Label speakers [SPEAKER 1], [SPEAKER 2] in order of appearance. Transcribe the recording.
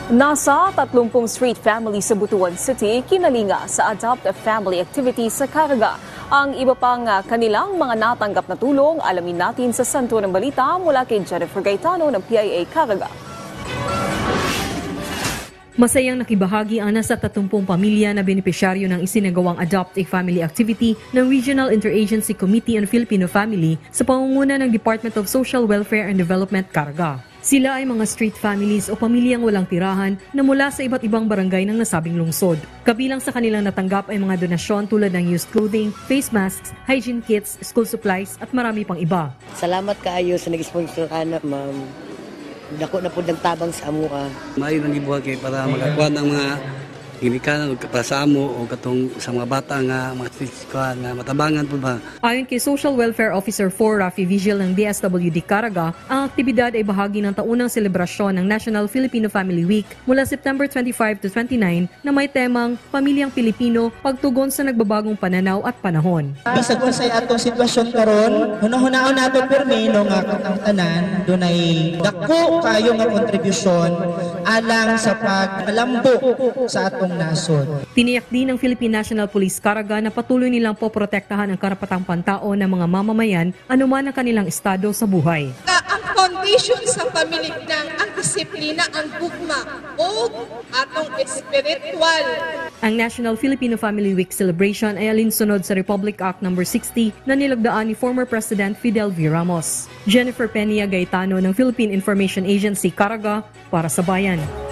[SPEAKER 1] Nasa 30 street family sa Butuan City kinalinga sa Adopt a Family activity sa Caraga. Ang iba pang kanilang mga natanggap na tulong, alamin natin sa santo ng balita mula kay Jennifer Gaetano ng PIA Caraga.
[SPEAKER 2] Masayang nakibahagi ang nasa 30 pamilya na benepisyaryo ng isinagawang Adopt a Family activity ng Regional Interagency Committee on Filipino Family sa pangunguna ng Department of Social Welfare and Development, Caraga. Sila ay mga street families o pamilyang walang tirahan na mula sa iba't ibang barangay ng nasabing lungsod. Kabilang sa kanilang natanggap ay mga donasyon tulad ng used clothing, face masks, hygiene kits, school supplies at marami pang iba.
[SPEAKER 3] Salamat kaayo sa nag-sponsor ana, ma'am. Dako na po ng tabang sa amo ka.
[SPEAKER 4] Maayo nang gibuhat kay para makakuha ng mga ginikanan para sa amo o katong sa mga bata nga mga fisikuan nga matabangan po ba.
[SPEAKER 2] Ayon kay Social Welfare Officer 4 Rafi Vigil ng DSWD Caraga, ang aktibidad ay bahagi ng taunang selebrasyon ng National Filipino Family Week mula September 25 to 29 na may temang Pamilyang Pilipino, Pagtugon sa Nagbabagong Pananaw at Panahon.
[SPEAKER 5] Bisag kung sa atong sitwasyon karon, hunahunahon nato permino nga katang tanan dunay dako kayo nga kontribusyon alang sa pagpalambo sa atong nasod.
[SPEAKER 2] Tiniyak din ng Philippine National Police Caraga na patuloy nilang poprotektahan ang karapatang pantao ng mga mamamayan anuman ang kanilang estado sa buhay.
[SPEAKER 6] Ang foundation sa pamiligdang ang disiplina, ang gugma o atong espiritual.
[SPEAKER 2] Ang National Filipino Family Week celebration ay alinsunod sa Republic Act No. 60 na nilagdaan ni former President Fidel V. Ramos. Jennifer Peña Gaetano ng Philippine Information Agency Caraga para sa Bayan.